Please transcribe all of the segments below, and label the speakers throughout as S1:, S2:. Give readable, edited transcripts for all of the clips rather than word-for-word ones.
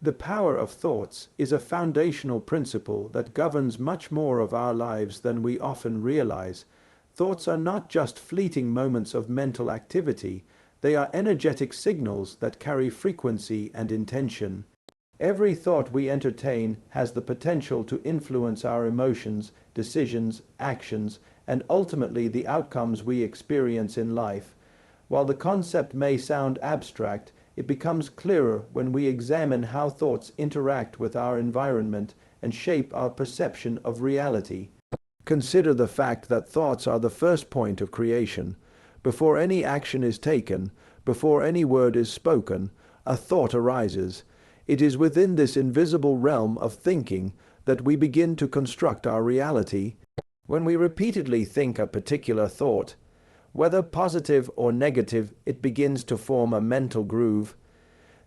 S1: The power of thoughts is a foundational principle that governs much more of our lives than we often realize. Thoughts are not just fleeting moments of mental activity, they are energetic signals that carry frequency and intention. Every thought we entertain has the potential to influence our emotions, decisions, actions, and ultimately the outcomes we experience in life. While the concept may sound abstract, it becomes clearer when we examine how thoughts interact with our environment and shape our perception of reality. Consider the fact that thoughts are the first point of creation. Before any action is taken, before any word is spoken, a thought arises. It is within this invisible realm of thinking that we begin to construct our reality. When we repeatedly think a particular thought, whether positive or negative, it begins to form a mental groove.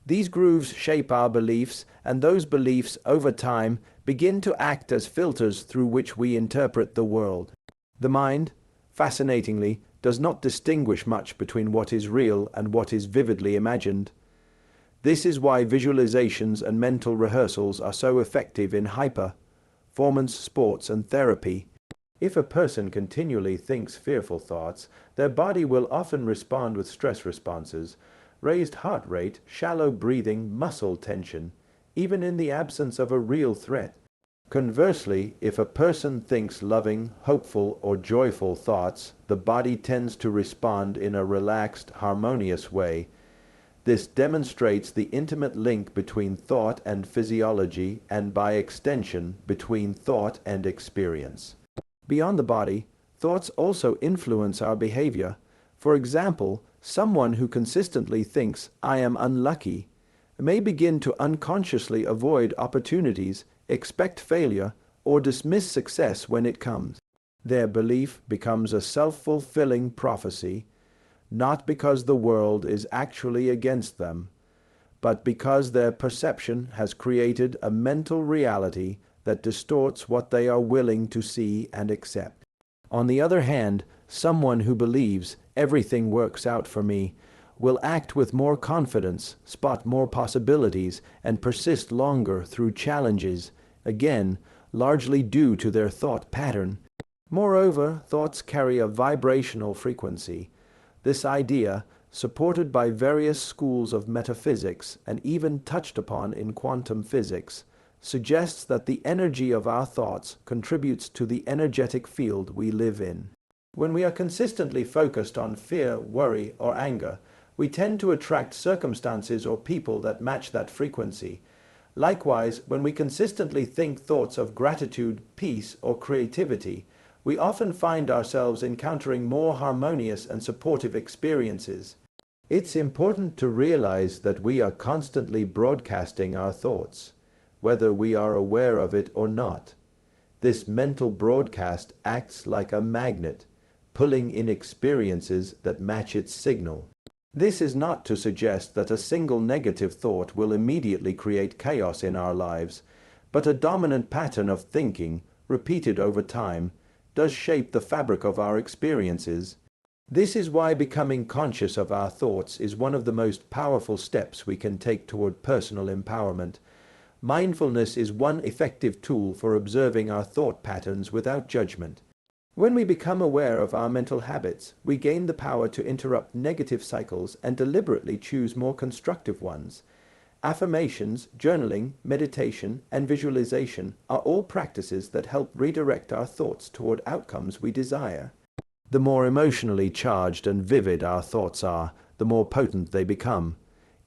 S1: These grooves shape our beliefs, and those beliefs, over time, begin to act as filters through which we interpret the world. The mind, fascinatingly, does not distinguish much between what is real and what is vividly imagined. This is why visualizations and mental rehearsals are so effective in performance sports and therapy. If a person continually thinks fearful thoughts, their body will often respond with stress responses, raised heart rate, shallow breathing, muscle tension, even in the absence of a real threat. Conversely, if a person thinks loving, hopeful, or joyful thoughts, the body tends to respond in a relaxed, harmonious way. This demonstrates the intimate link between thought and physiology, and by extension, between thought and experience. Beyond the body, thoughts also influence our behavior. For example, someone who consistently thinks, "I am unlucky," may begin to unconsciously avoid opportunities, expect failure, or dismiss success when it comes. Their belief becomes a self-fulfilling prophecy, not because the world is actually against them, but because their perception has created a mental reality that distorts what they are willing to see and accept. On the other hand, someone who believes everything works out for me will act with more confidence, spot more possibilities, and persist longer through challenges, again, largely due to their thought pattern. Moreover, thoughts carry a vibrational frequency. This idea, supported by various schools of metaphysics and even touched upon in quantum physics, suggests that the energy of our thoughts contributes to the energetic field we live in. When we are consistently focused on fear, worry, or anger, we tend to attract circumstances or people that match that frequency. Likewise, when we consistently think thoughts of gratitude, peace, or creativity, we often find ourselves encountering more harmonious and supportive experiences. It's important to realize that we are constantly broadcasting our thoughts, whether we are aware of it or not. This mental broadcast acts like a magnet, pulling in experiences that match its signal. This is not to suggest that a single negative thought will immediately create chaos in our lives, but a dominant pattern of thinking, repeated over time, does shape the fabric of our experiences. This is why becoming conscious of our thoughts is one of the most powerful steps we can take toward personal empowerment. Mindfulness is one effective tool for observing our thought patterns without judgment. When we become aware of our mental habits, we gain the power to interrupt negative cycles and deliberately choose more constructive ones. Affirmations, journaling, meditation, and visualization are all practices that help redirect our thoughts toward outcomes we desire. The more emotionally charged and vivid our thoughts are, the more potent they become.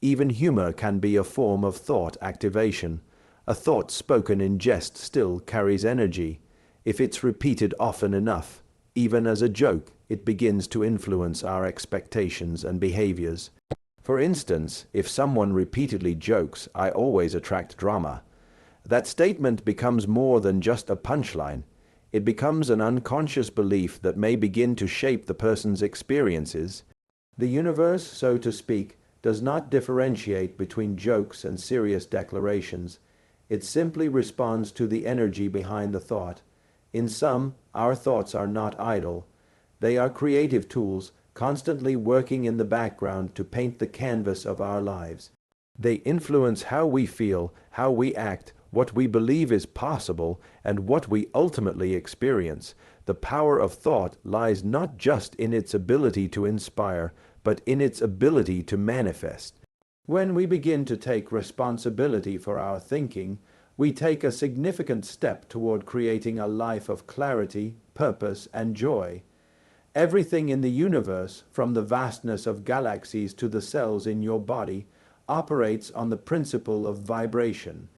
S1: Even humor can be a form of thought activation. A thought spoken in jest still carries energy. If it's repeated often enough, even as a joke, it begins to influence our expectations and behaviors. For instance, if someone repeatedly jokes, "I always attract drama," that statement becomes more than just a punchline. It becomes an unconscious belief that may begin to shape the person's experiences. The universe, so to speak, does not differentiate between jokes and serious declarations. It simply responds to the energy behind the thought. In sum, our thoughts are not idle. They are creative tools, constantly working in the background to paint the canvas of our lives. They influence how we feel, how we act, what we believe is possible, and what we ultimately experience. The power of thought lies not just in its ability to inspire, but in its ability to manifest. When we begin to take responsibility for our thinking, we take a significant step toward creating a life of clarity, purpose, and joy. Everything in the universe, from the vastness of galaxies to the cells in your body, operates on the principle of vibration.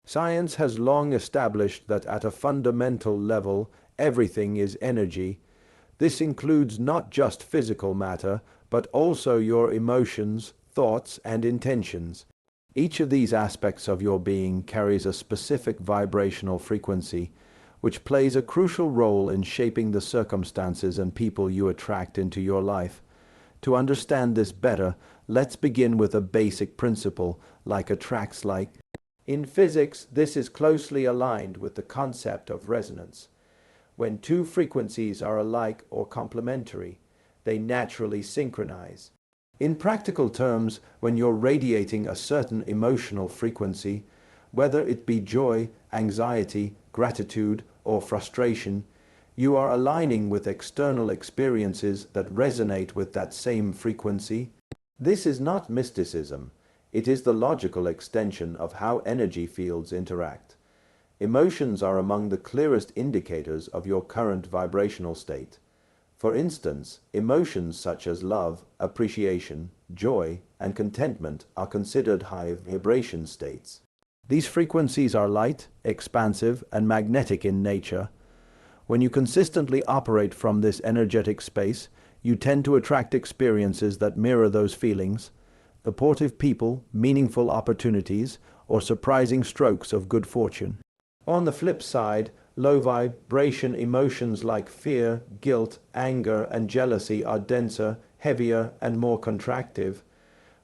S1: Science has long established that at a fundamental level, everything is energy. This includes not just physical matter, but also your emotions, thoughts, and intentions. Each of these aspects of your being carries a specific vibrational frequency, which plays a crucial role in shaping the circumstances and people you attract into your life. To understand this better, let's begin with a basic principle, like attracts like. In physics, this is closely aligned with the concept of resonance. When two frequencies are alike or complementary, they naturally synchronize. In practical terms, when you're radiating a certain emotional frequency, whether it be joy, anxiety, gratitude, or frustration, you are aligning with external experiences that resonate with that same frequency. This is not mysticism. It is the logical extension of how energy fields interact. Emotions are among the clearest indicators of your current vibrational state. For instance, emotions such as love, appreciation, joy, and contentment are considered high vibration states. These frequencies are light, expansive, and magnetic in nature. When you consistently operate from this energetic space, you tend to attract experiences that mirror those feelings, supportive people, meaningful opportunities, or surprising strokes of good fortune. On the flip side, low vibration emotions like fear, guilt, anger, and jealousy are denser, heavier, and more contractive.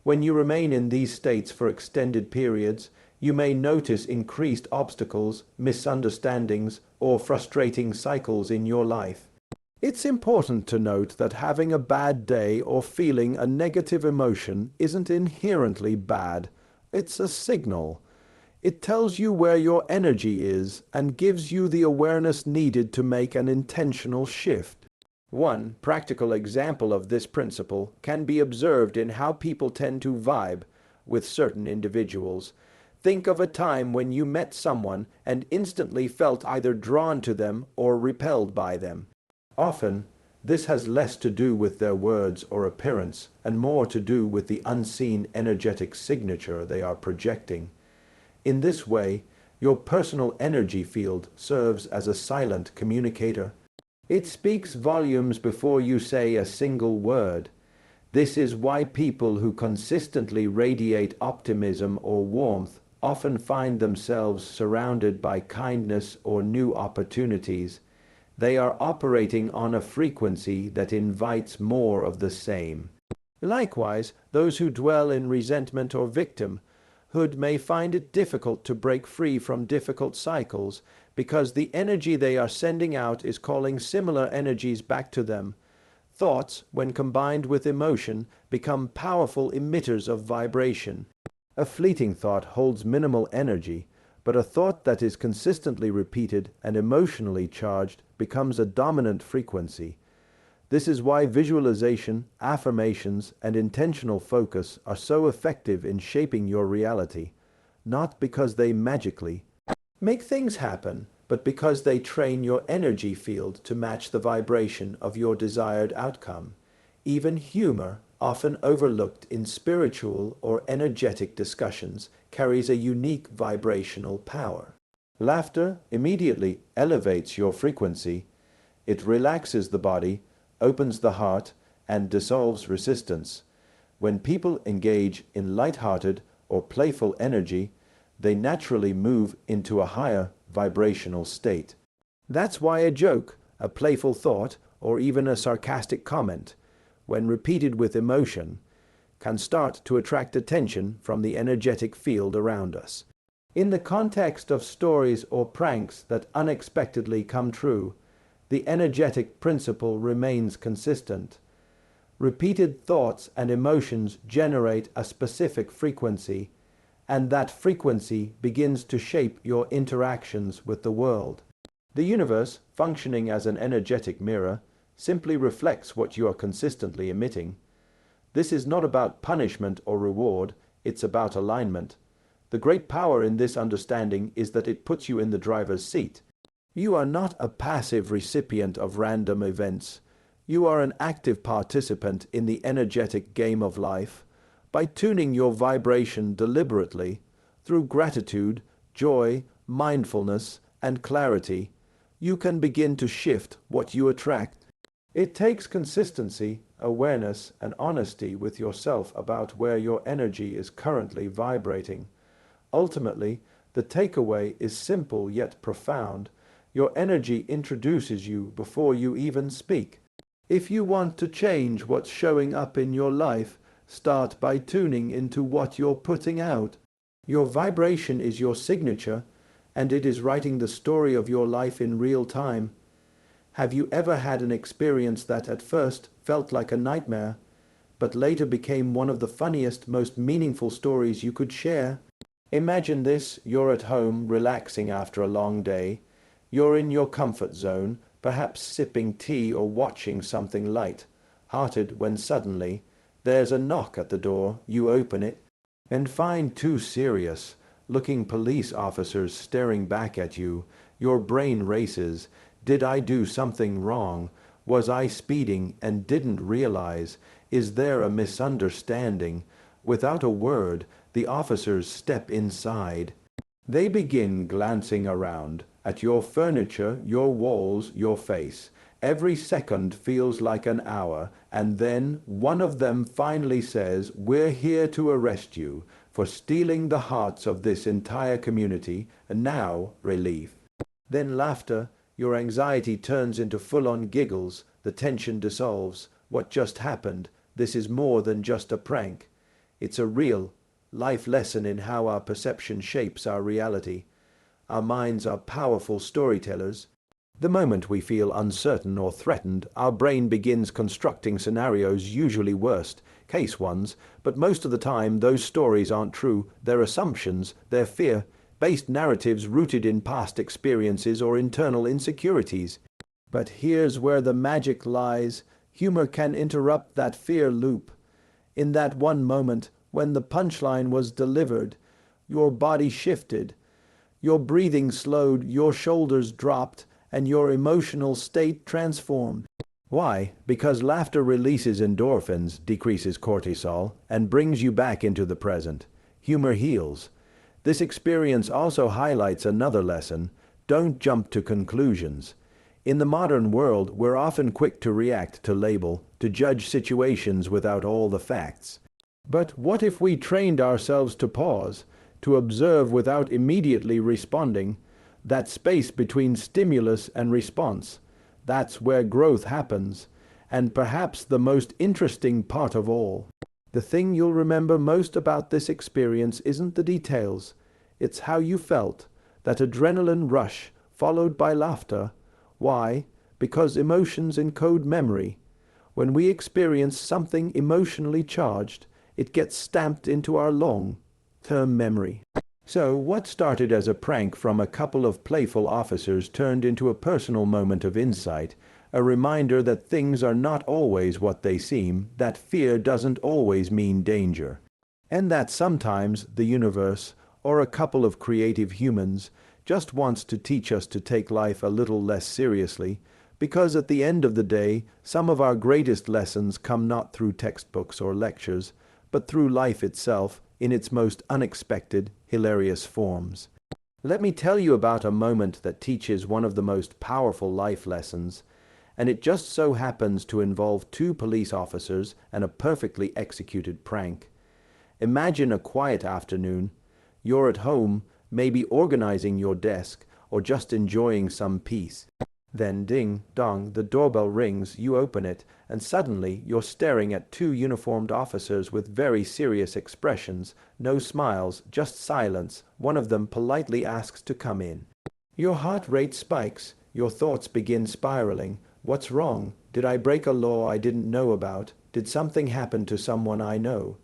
S1: When you remain in these states for extended periods, you may notice increased obstacles, misunderstandings, or frustrating cycles in your life. It's important to note that having a bad day or feeling a negative emotion isn't inherently bad. It's a signal. It tells you where your energy is and gives you the awareness needed to make an intentional shift. One practical example of this principle can be observed in how people tend to vibe with certain individuals. Think of a time when you met someone and instantly felt either drawn to them or repelled by them. Often, this has less to do with their words or appearance and more to do with the unseen energetic signature they are projecting. In this way, your personal energy field serves as a silent communicator. It speaks volumes before you say a single word. This is why people who consistently radiate optimism or warmth often find themselves surrounded by kindness or new opportunities. They are operating on a frequency that invites more of the same. Likewise, those who dwell in resentment or victimhood may find it difficult to break free from difficult cycles because the energy they are sending out is calling similar energies back to them. Thoughts, when combined with emotion, become powerful emitters of vibration. A fleeting thought holds minimal energy, but a thought that is consistently repeated and emotionally charged becomes a dominant frequency. This is why visualization, affirmations, and intentional focus are so effective in shaping your reality, not because they magically make things happen, but because they train your energy field to match the vibration of your desired outcome. Even humor, often overlooked in spiritual or energetic discussions, carries a unique vibrational power. Laughter immediately elevates your frequency. It relaxes the body, opens the heart, and dissolves resistance. When people engage in light-hearted or playful energy, they naturally move into a higher vibrational state. That's why a joke, a playful thought, or even a sarcastic comment, when repeated with emotion, can start to attract attention from the energetic field around us. In the context of stories or pranks that unexpectedly come true, the energetic principle remains consistent. Repeated thoughts and emotions generate a specific frequency. and that frequency begins to shape your interactions with the world. The universe, functioning as an energetic mirror, simply reflects what you are consistently emitting. This is not about punishment or reward, it's about alignment. The great power in this understanding is that it puts you in the driver's seat. You are not a passive recipient of random events. You are an active participant in the energetic game of life. By tuning your vibration deliberately, through gratitude, joy, mindfulness, and clarity, you can begin to shift what you attract. It takes consistency, awareness, and honesty with yourself about where your energy is currently vibrating. Ultimately, the takeaway is simple yet profound. Your energy introduces you before you even speak. If you want to change what's showing up in your life, start by tuning into what you're putting out. Your vibration is your signature, and it is writing the story of your life in real time. Have you ever had an experience that at first felt like a nightmare, but later became one of the funniest, most meaningful stories you could share? Imagine this: you're at home, relaxing after a long day. You're in your comfort zone, perhaps sipping tea or watching something light-hearted, when suddenly there's a knock at the door. You open it and find two serious-looking police officers staring back at you. Your brain races. Did I do something wrong? Was I speeding and didn't realize? Is there a misunderstanding? Without a word, the officers step inside. They begin glancing around at your furniture, your walls, your face. Every second feels like an hour, and then one of them finally says, "We're here to arrest you for stealing the hearts of this entire community." And now, relief. Then laughter. Your anxiety turns into full-on giggles. The tension dissolves. What just happened? This is more than just a prank. It's a real life lesson in how our perception shapes our reality. Our minds are powerful storytellers. The moment we feel uncertain or threatened, our brain begins constructing scenarios, usually worst-case ones, but most of the time those stories aren't true. They're assumptions, they're fear-based narratives rooted in past experiences or internal insecurities. But here's where the magic lies. Humor can interrupt that fear loop. In that one moment, when the punchline was delivered, your body shifted, your breathing slowed, your shoulders dropped, and your emotional state transformed. Why? Because laughter releases endorphins, decreases cortisol, and brings you back into the present. Humor heals. This experience also highlights another lesson: don't jump to conclusions. In the modern world, we're often quick to react, to label, to judge situations without all the facts. But what if we trained ourselves to pause, to observe without immediately responding? That space between stimulus and response, that's where growth happens. And perhaps the most interesting part of all, the thing you'll remember most about this experience isn't the details. It's how you felt, that adrenaline rush followed by laughter. Why? Because emotions encode memory. When we experience something emotionally charged, it gets stamped into our long-term memory. So, what started as a prank from a couple of playful officers turned into a personal moment of insight, a reminder that things are not always what they seem, that fear doesn't always mean danger, and that sometimes the universe, or a couple of creative humans, just wants to teach us to take life a little less seriously, because at the end of the day, some of our greatest lessons come not through textbooks or lectures, but through life itself, in its most unexpected, hilarious forms. Let me tell you about a moment that teaches one of the most powerful life lessons, and it just so happens to involve two police officers and a perfectly executed prank. Imagine a quiet afternoon. You're at home, maybe organizing your desk, or just enjoying some peace. Then ding-dong, the doorbell rings, you open it, and suddenly you're staring at two uniformed officers with very serious expressions, no smiles, just silence. One of them politely asks to come in. Your heart rate spikes, your thoughts begin spiraling. What's wrong? Did I break a law I didn't know about? Did something happen to someone I know?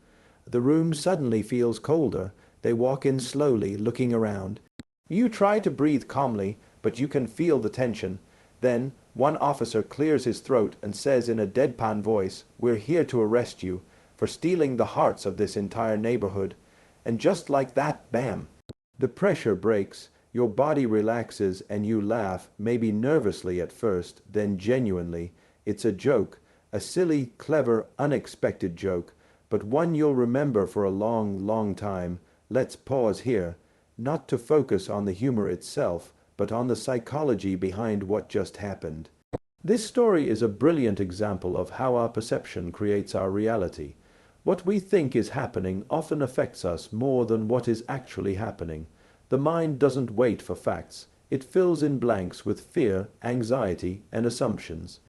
S1: The room suddenly feels colder. They walk in slowly, looking around. You try to breathe calmly, but you can feel the tension. Then, one officer clears his throat and says in a deadpan voice, "We're here to arrest you for stealing the hearts of this entire neighborhood." And just like that, bam! The pressure breaks, your body relaxes, and you laugh, maybe nervously at first, then genuinely. It's a joke, a silly, clever, unexpected joke, but one you'll remember for a long, long time. Let's pause here, not to focus on the humor itself, but on the psychology behind what just happened. This story is a brilliant example of how our perception creates our reality. What we think is happening often affects us more than what is actually happening. The mind doesn't wait for facts. It fills in blanks with fear, anxiety, and assumptions.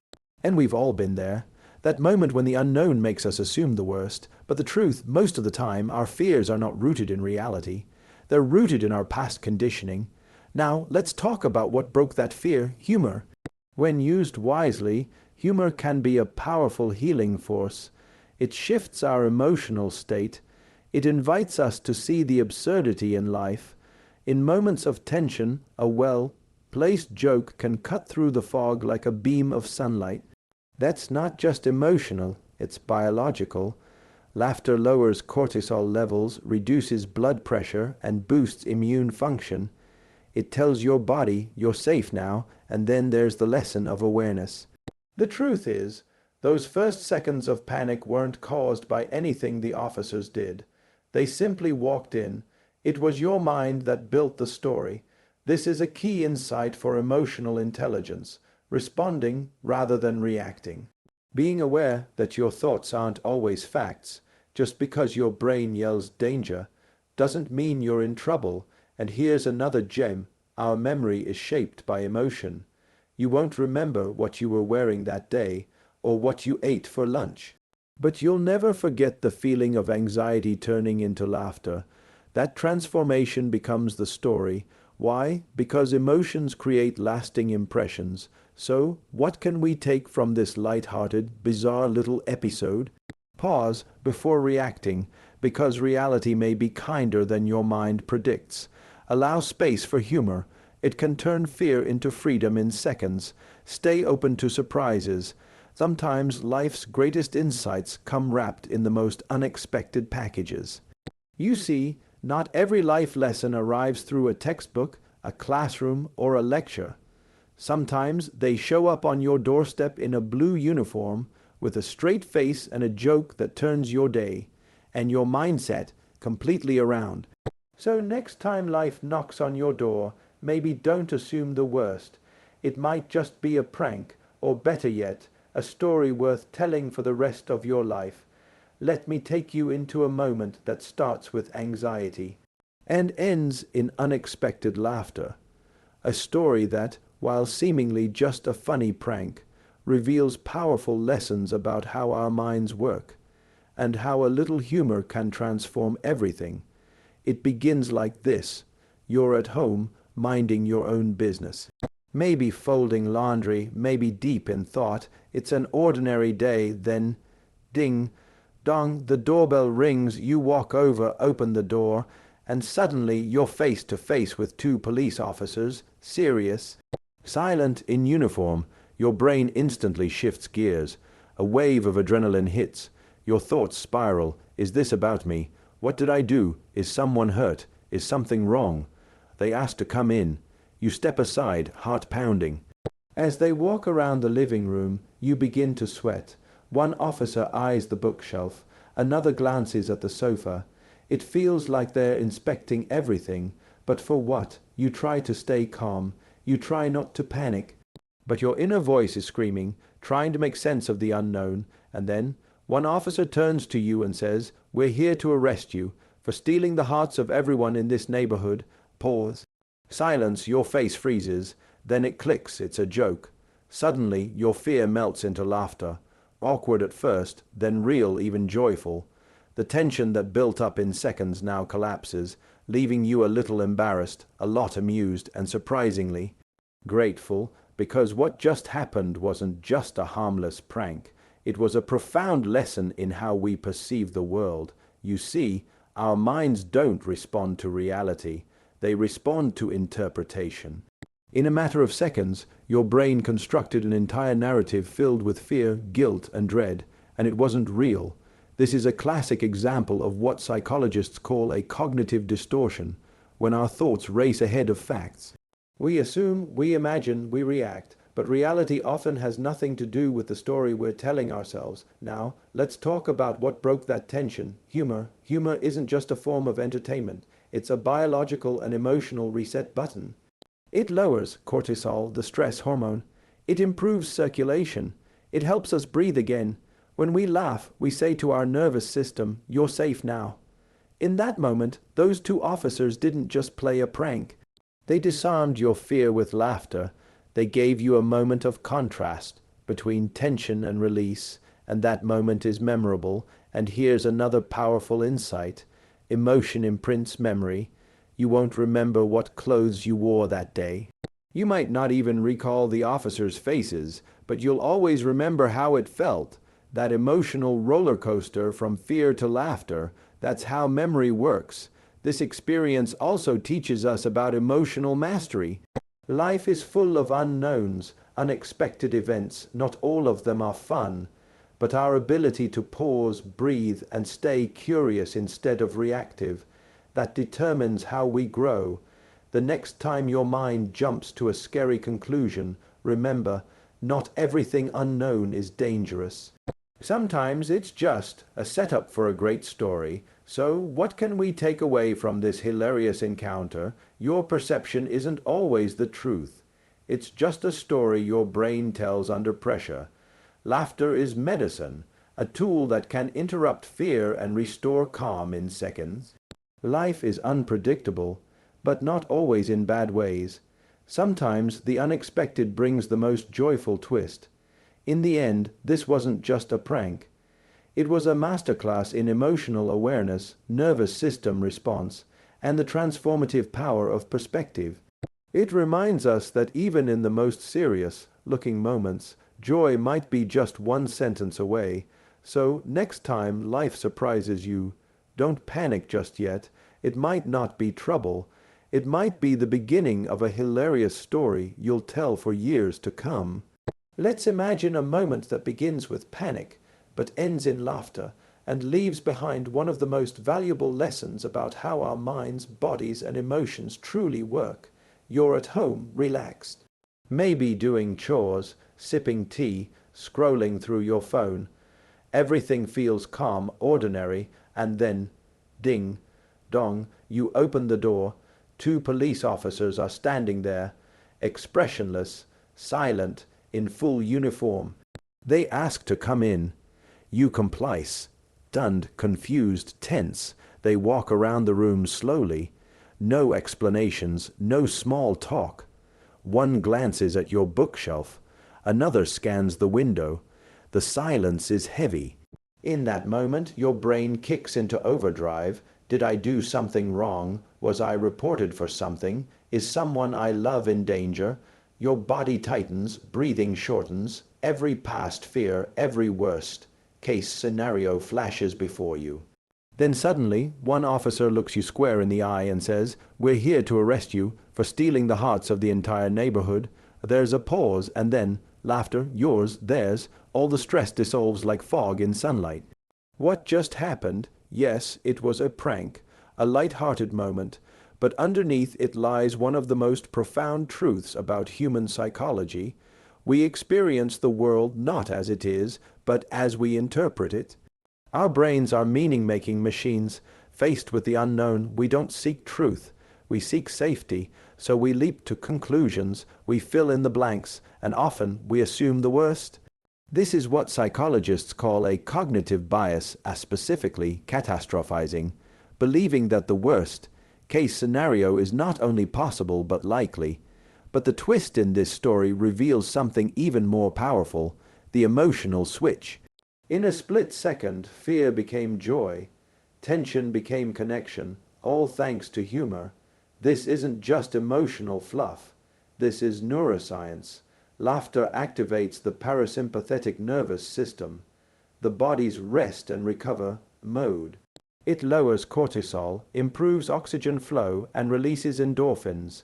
S1: And we've all been there. That moment when the unknown makes us assume the worst. But the truth, most of the time, our fears are not rooted in reality. They're rooted in our past conditioning. Now, let's talk about what broke that fear: humor. When used wisely, humor can be a powerful healing force. It shifts our emotional state. It invites us to see the absurdity in life. In moments of tension, a well-placed joke can cut through the fog like a beam of sunlight. That's not just emotional, it's biological. Laughter lowers cortisol levels, reduces blood pressure, and boosts immune function. It tells your body you're safe now, and then there's the lesson of awareness. The truth is, those first seconds of panic weren't caused by anything the officers did. They simply walked in. It was your mind that built the story. This is a key insight for emotional intelligence, responding rather than reacting. Being aware that your thoughts aren't always facts. Just because your brain yells danger doesn't mean you're in trouble. And here's another gem: our memory is shaped by emotion. You won't remember what you were wearing that day or what you ate for lunch. But you'll never forget the feeling of anxiety turning into laughter. That transformation becomes the story. Why? Because emotions create lasting impressions. So, what can we take from this light-hearted, bizarre little episode? Pause before reacting, because reality may be kinder than your mind predicts. Allow space for humor. It can turn fear into freedom in seconds. Stay open to surprises. Sometimes life's greatest insights come wrapped in the most unexpected packages. You see, not every life lesson arrives through a textbook, a classroom, or a lecture. Sometimes they show up on your doorstep in a blue uniform, with a straight face and a joke that turns your day, and your mindset completely around. So next time life knocks on your door, maybe don't assume the worst. It might just be a prank, or better yet, a story worth telling for the rest of your life. Let me take you into a moment that starts with anxiety and ends in unexpected laughter. A story that, while seemingly just a funny prank, reveals powerful lessons about how our minds work, and how a little humor can transform everything. It begins like this: you're at home, minding your own business. Maybe folding laundry, maybe deep in thought. It's an ordinary day, then, ding, dong, the doorbell rings, you walk over, open the door, and suddenly you're face to face with two police officers, serious, silent, in uniform. Your brain instantly shifts gears. A wave of adrenaline hits. Your thoughts spiral. Is this about me? What did I do? Is someone hurt? Is something wrong? They ask to come in. You step aside, heart pounding. As they walk around the living room, you begin to sweat. One officer eyes the bookshelf. Another glances at the sofa. It feels like they're inspecting everything. But for what? You try to stay calm. You try not to panic. But your inner voice is screaming, trying to make sense of the unknown. And then one officer turns to you and says, "We're here to arrest you for stealing the hearts of everyone in this neighborhood." Pause. Silence, your face freezes. Then it clicks, it's a joke. Suddenly, your fear melts into laughter. Awkward at first, then real, even joyful. The tension that built up in seconds now collapses, leaving you a little embarrassed, a lot amused, and surprisingly grateful, because what just happened wasn't just a harmless prank. It was a profound lesson in how we perceive the world. You see, Our minds don't respond to reality, they respond to interpretation. In a matter of seconds, your brain constructed an entire narrative filled with fear, guilt, and dread, and it wasn't real. This is a classic example of what psychologists call a cognitive distortion, when our thoughts race ahead of facts. We assume, we imagine, we react, but reality often has nothing to do with the story we're telling ourselves. Now, let's talk about what broke that tension. Humor. Humor isn't just a form of entertainment. It's a biological and emotional reset button. It lowers cortisol, the stress hormone. It improves circulation. It helps us breathe again. When we laugh, we say to our nervous system, "You're safe now." In that moment, those two officers didn't just play a prank. They disarmed your fear with laughter. They gave you a moment of contrast between tension and release, and that moment is memorable. And here's another powerful insight. Emotion imprints memory. You won't remember what clothes you wore that day. You might not even recall the officers' faces, but you'll always remember how it felt. That emotional roller coaster from fear to laughter, that's how memory works. This experience also teaches us about emotional mastery. Life is full of unknowns, unexpected events. Not all of them are fun, but our ability to pause, breathe, and stay curious instead of reactive, that determines how we grow. The next time your mind jumps to a scary conclusion, remember, not everything unknown is dangerous. Sometimes it's just a setup for a great story. So, what can we take away from this hilarious encounter? Your perception isn't always the truth. It's just a story your brain tells under pressure. Laughter is medicine, a tool that can interrupt fear and restore calm in seconds. Life is unpredictable, but not always in bad ways. Sometimes the unexpected brings the most joyful twist. In the end, this wasn't just a prank. It was a masterclass in emotional awareness, nervous system response, and the transformative power of perspective. It reminds us that even in the most serious-looking moments, joy might be just one sentence away. So, next time life surprises you, don't panic just yet. It might not be trouble. It might be the beginning of a hilarious story you'll tell for years to come. Let's imagine a moment that begins with panic, but ends in laughter, and leaves behind one of the most valuable lessons about how our minds, bodies, and emotions truly work. You're at home, relaxed. Maybe doing chores, sipping tea, scrolling through your phone. Everything feels calm, ordinary, and then, ding, dong, you open the door. Two police officers are standing there, expressionless, silent, in full uniform. They ask to come in. You comply, stunned, confused, tense. They walk around the room slowly. No explanations, no small talk. One glances at your bookshelf. Another scans the window. The silence is heavy. In that moment, your brain kicks into overdrive. Did I do something wrong? Was I reported for something? Is someone I love in danger? Your body tightens, breathing shortens. Every past fear, every worst-case scenario flashes before you. Then suddenly, one officer looks you square in the eye and says, "We're here to arrest you for stealing the hearts of the entire neighborhood." There's a pause, and then, laughter, yours, theirs, all the stress dissolves like fog in sunlight. What just happened? Yes, it was a prank, a light-hearted moment, but underneath it lies one of the most profound truths about human psychology. We experience the world not as it is, but as we interpret it. Our brains are meaning-making machines. Faced with the unknown, we don't seek truth. We seek safety, so we leap to conclusions, we fill in the blanks, and often we assume the worst. This is what psychologists call a cognitive bias, as specifically catastrophizing, believing that the worst-case scenario is not only possible but likely. But the twist in this story reveals something even more powerful, the emotional switch. In a split second, fear became joy. Tension became connection, all thanks to humor. This isn't just emotional fluff. This is neuroscience. Laughter activates the parasympathetic nervous system, the body's rest and recover mode. It lowers cortisol, improves oxygen flow, and releases endorphins.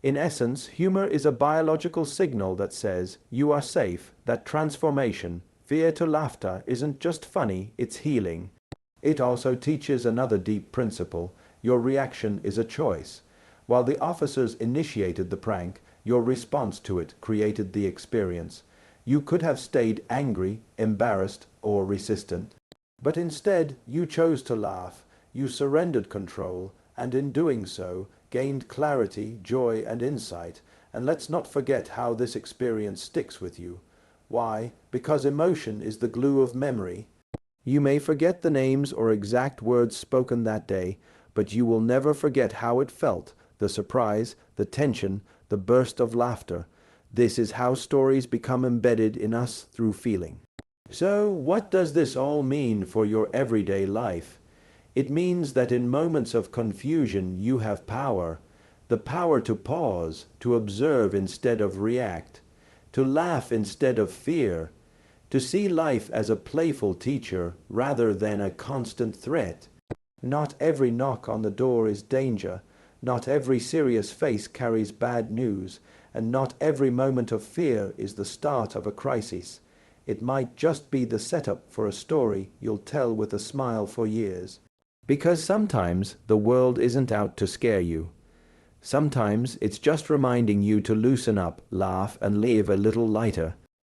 S1: In essence, humor is a biological signal that says, you are safe, that transformation, fear to laughter, isn't just funny, it's healing. It also teaches another deep principle: your reaction is a choice. While the officers initiated the prank, your response to it created the experience. You could have stayed angry, embarrassed, or resistant. But instead, you chose to laugh, you surrendered control, and in doing so, gained clarity, joy, and insight. And let's not forget how this experience sticks with you. Why? Because emotion is the glue of memory. You may forget the names or exact words spoken that day, but you will never forget how it felt, the surprise, the tension, the burst of laughter. This is how stories become embedded in us through feeling. So, what does this all mean for your everyday life? It means that in moments of confusion you have power. The power to pause, to observe instead of react, to laugh instead of fear, to see life as a playful teacher rather than a constant threat. Not every knock on the door is danger, not every serious face carries bad news, and not every moment of fear is the start of a crisis. It might just be the setup for a story you'll tell with a smile for years. Because sometimes the world isn't out to scare you. Sometimes it's just reminding you to loosen up, laugh, and live a little lighter.